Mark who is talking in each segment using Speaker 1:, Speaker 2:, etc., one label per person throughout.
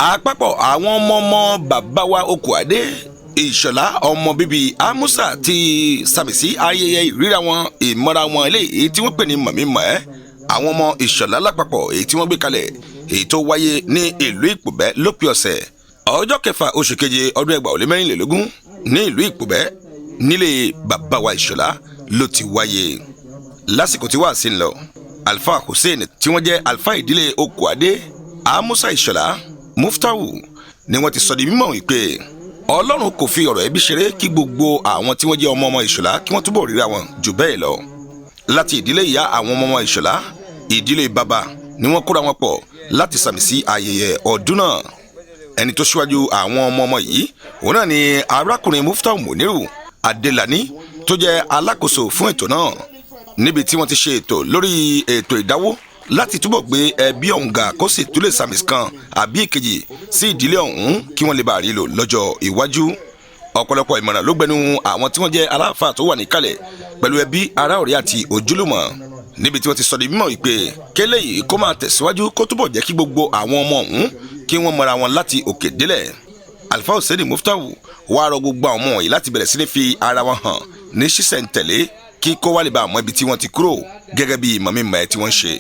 Speaker 1: àpapọ̀ àwọn ọmọ bàbá wa Okùadé Ìṣọ̀lá ọmọ bíbí Amusa ti sàmì sí ayẹyẹ ìríra wọn ìmọ̀ra wọn eléyìí tí wọ́n pè ní mọ̀mí-mọ̀ ẹ́ àwọn ọmọ Ìṣọ̀lá lápapọ̀ èyí tí wọ́n gbé kalẹ̀ èyí tó wáyé ní ìlú Ìpòbẹ́ lópin ọ̀sẹ̀ ọjọ́ 6 oṣù keje ọdún 2024 ní ìlú Ìpòbẹ́ nílé bàbá wa Ìṣọ̀lá ló ti wáyé lásìkò tí wàá sí ń lọ Alfa Hussein tí wọ́n jẹ́ alfa ìdílé Okùadé Amusa Ìṣọ̀lá Muftawu ni wọ́n ti sọ di mímọ̀ wípé Ọlọ́run kò fi ọ̀rọ̀ ẹbí ṣeré kí gbogbo àwọn tí wọ́n jẹ́ ọmọ Ìṣọ̀lá kí wọ́n túbọ̀ ríra wọn jù bẹ́ẹ̀ lọ láti ìdílé ìyá àwọn ọmọ Ìṣọ̀lá ìdílé bàbá ni wọ́n kóra wọn pọ̀ láti sàmì sí ayẹyẹ ọdún náà ẹni tó ṣíwájú àwọn ọmọ yìí òun náà ni arákùnrin Muftawu Muniru Adelani tó jẹ́ alákòóso fún ètò náà níbi tí wọ́n ti ṣe ètò lórí ètò ìdáwó láti túbọ̀ gbé ẹbí ọ̀hún ga kó sì tún lè sàmì kan àbí ìkejì sí ìdílé ọ̀hún kí wọ́n lè bá rí lò lọ́jọ́ iwájú ọ̀pọ̀lọpọ̀ ìmọ̀ràn ló gbẹnu àwọn tí wọ́n jẹ́ aláàfáà tó wà níkàlẹ̀ pẹ̀lú ẹbí ará ọ̀rẹ́ àti ojúlùmọ̀ níbi tí wọ́n ti sọ di mímọ̀ wípé kélé yìí kó máa tẹ̀síwájú kó túbọ̀ jẹ́ kí gbogbo àwọn ọmọ ọ̀hún kí wọ́n mọra wọn láti òkè délẹ̀ Alfa Hussein Muftawu wá rọ gbogbo àwọn ọmọ wọ̀nyí láti bẹ̀rẹ̀ sí ní fi ara wọn hàn ní ṣísẹ̀ntẹ̀lé kí kó wá lè bá àmọ́ ibi tí wọ́n ti kúrò gẹ́gẹ́ bí mọ̀mí-mọ̀ ẹ́ tí wọ́n ń ṣe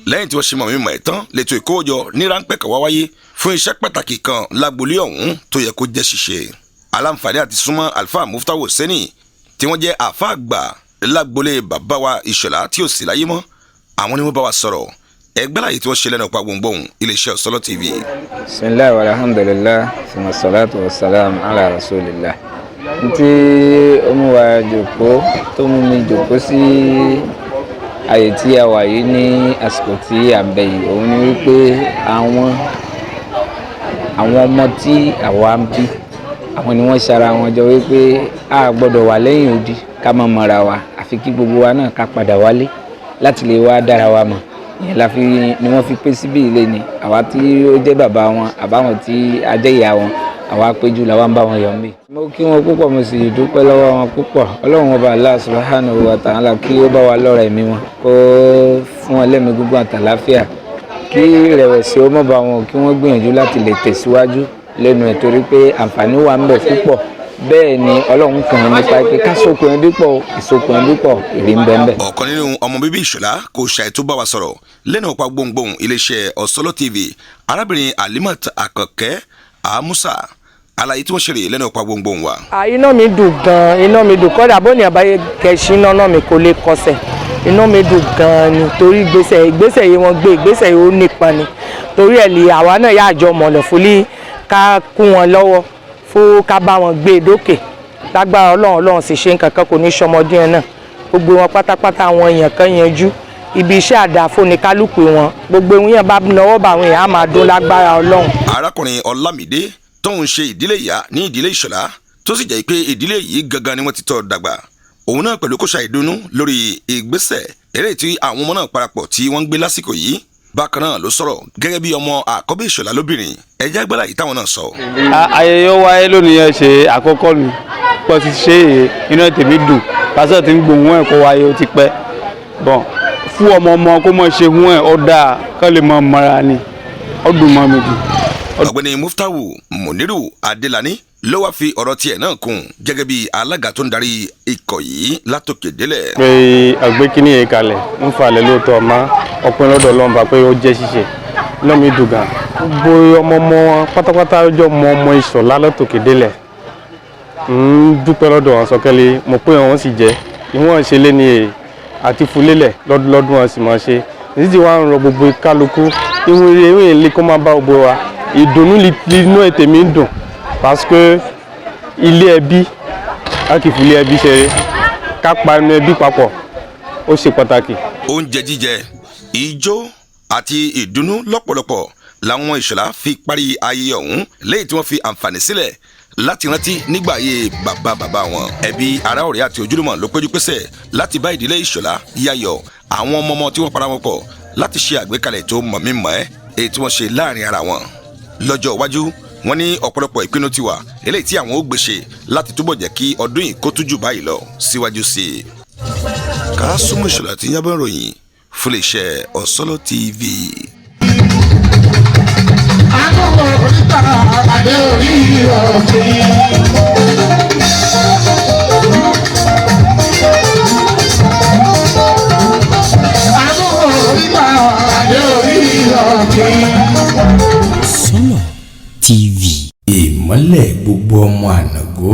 Speaker 1: lẹ́yìn tí wọ́n ṣe mọ̀mí-mọ̀ ẹ́ tán lẹ́tọ̀ ìkówójọ ní ráńpẹ́ kan wá wáyé fún iṣẹ́ pàtàkì kan lágbolé ọ̀hún tó yẹ kó jẹ́ ṣíṣe aláǹfààní àti súnmọ́ Alfa Muftawu Hussein tí wọ́n jẹ́ àfa àgbà lágbolé bàbá wa Ìṣọ̀lá tí ò sí láyé mọ́ àwọn ni wọ́n bá wa sọ̀rọ̀ ẹgbẹ́ láyé tí wọ́n ṣe lẹ́nu ọ̀pá gbòǹgbòǹ iléeṣẹ́ Ọ̀sọ́lọ́ TV.
Speaker 2: bisimilahi alhamdulilah sima salatu wa salam ala rasulillah ntí ọmọ wa jòkó tó mú mi jòkó sí àyè tí a wà yìí ní àsìkò tí a bẹ̀ yìí òun ni wípé àwọn ọmọ tí àwa ń bí àwọn ni wọ́n ṣara wọn jọ wípé a gbọ́dọ̀ wà lẹ́yìn odi ká má mọ̀ra wa àfi kí gbogbo wa náà ká padà wálé láti lè wá dára wa mọ̀ ìyẹn ni wọ́n fi pé síbí ilé ni àwa tí ó jẹ́ bàbá wọn àbáwọn tí a jẹ́ ìyá wọn àwa péjú làwa ń bá wọn yọ̀ mí. mo kí wọn púpọ̀ mo sì dúpẹ́ lọ́wọ́ wọn púpọ̀ ọlọ́run ọba Allah subhanahu wa ta'ala kí ó bá wa lọ́ra ẹ̀mí wọn kó fún wọn lẹ́mìí gígùn àtàláfíà kí ìrẹ̀wẹ̀sì ó mọ̀ bá wọn kí wọ́n gbìyànjú láti lè tẹ̀síwájú lẹ́nu ẹ̀ torí pé àǹfààní wà ń bẹ púpọ̀ bẹ́ẹ̀ ni ọlọ́run kàn án nípa pé ká sókun ẹbí pọ̀ ìsókun ẹbí pọ̀ èrè ń bẹ ń bẹ.
Speaker 1: ọ̀kan nínú ọmọ bíbí Ìṣọ̀lá kò ṣàì tó bá wa sọ̀rọ̀ lẹ́nu ọ̀pá gbòǹgbòǹ iléeṣẹ́ Ọ̀sọ́lọ́ TV arábìnrin Alimat Àkànkẹ́ Amusa àlàyé tí wọ́n ṣeré lẹ́nu ọ̀pá gbòǹgbòǹ wa.
Speaker 3: iná mi dùn gan-an iná mi dùn kọ́dà bó ní àbáyé kẹ̀sí iná mi kò lè kọsẹ̀ iná mi dùn gan-an ni torí ìgbésẹ̀ yìí wọ́n gbé ìgbésẹ̀ yìí ó nípa ni torí ẹ̀ lè àwa náà yà àjọ mọ̀lẹ̀ fúlí ká kún wọn lọ́wọ́ fún ká bá wọn gbé dókè lágbára ọlọ́run sì ṣe nǹkan kan kò ní sọmọdé yẹn náà gbogbo wọn pátápátá àwọn èèyàn kan yanjú ibi iṣẹ́ àdáfó ni kálukú wọn gbogbo ìwọ̀n yẹn bá náwó bá àwọn èèyàn á máa dún lágbára ọlọ́run.
Speaker 1: arákùnrin Ọlámídé tóun ṣe ìdílé ìyá ní ìdílé Ìṣọ̀lá tó sì jẹ́ pé ìdílé yìí gangan ni wọ́n ti tọ́ dàgbà òun náà pẹ̀lú kó ṣàìdùnnú lórí ìgbésẹ̀ eré tí àwọn ọmọ náà parapọ̀ tí wọ́n ń gbé lásìkò yìí bákan náà ló sọ̀rọ̀ gẹ́gẹ́ bí ọmọ àkọ́bí Ìṣọ̀lá lóbìnrin ẹ̀jẹ̀ àgbàlá yìí táwọn náà sọ.
Speaker 4: ayẹyẹ wáyé lónìí ẹ ṣe àkọ́kọ́ mi pọ̀ ti ṣe é iná tèmi dùn pásọ̀ tí ń gbòhùn ẹ̀ kó wáyé ó ti pẹ́ bọ́n fún ọmọ kó mọ̀ ṣe hún ẹ̀ ó dáa kọ́ lè mọ̀ mọ́ra ni ó dùn mọ́ mi jù.
Speaker 1: ọ̀gbẹ́ni Muftawu Muniru Adelani ló wá fi ọ̀rọ̀ tiẹ̀ náà kún gẹ́gẹ́ bí alága tó ń darí ikọ̀ yìí látòkè délẹ̀.
Speaker 4: pé àgbékiní yẹn kalẹ̀ ń falẹ̀ lóòótọ́ ọmọ ọpẹ́ lọ́dọ̀ ọlọ́mọba pé ó jẹ́ ṣíṣe náà mi dùn gan. gbogbo ọmọ wọn pátápátá ọjọ́ ọmọ Ìṣọ̀lá látòkè délẹ̀ ń dúpẹ́ lọ́dọ̀ wọn sọkẹ́lẹ́ mo pé wọn sì jẹ́ ìwọ̀n ṣe lé ní èyí àti fúlélẹ̀ lọ́dún wọn sì máa ṣe èyí tí wọ́n á rọ gbogbo kálukú ìwé ilé kó máa bá gbogbo wa ìdùnnú inú ètè mi ń dùn parce que ilé ẹbí a kì í fi ilé ẹbí ṣeré ká pa inú ẹbí papọ̀ ó ṣe pàtàkì.
Speaker 1: oúnjẹ jíjẹ ijó àti ìdùnnú lọ́pọ̀lọpọ̀ làwọn Ìṣọ̀lá fi parí ayẹyẹ ọ̀hún lẹ́yìn tí wọ́n fi àǹfààní sílẹ̀ láti rántí nígbà ayé bàbá wọn ẹbí ará ọ̀rẹ́ àti ojúlùmọ̀ ló péjú pésẹ̀ láti bá ìdílé Ìṣọ̀lá yayọ̀ àwọn ọmọ tí wọ́n para wọn pọ̀ láti ṣe àgbékalẹ̀ tó mọ̀mí-mọ̀ ẹ́ èyí tí wọ́n ṣe láàrin ara wọn lọ́jọ́ iwájú wọ́n ní ọ̀pọ̀lọpọ̀ ìpinnu ti wà eléyìí tí àwọn ó gbèsè láti túbọ̀ jẹ́ kí ọdún yìí kó tún jù báyìí lọ síwájú sí i. Kásùmù Ìṣọ̀lá ti yábọ̀ ìròyìn fún iléeṣẹ́ Ọ̀sọ́lọ́ TV.
Speaker 5: àkókò oríta àdé orí ọ̀gbìn. àkókò oríta àdé orí ọ̀gbìn.
Speaker 6: Sọ́nà TV, ìmọ́lẹ̀ gbogbo ọmọ Ànàgó.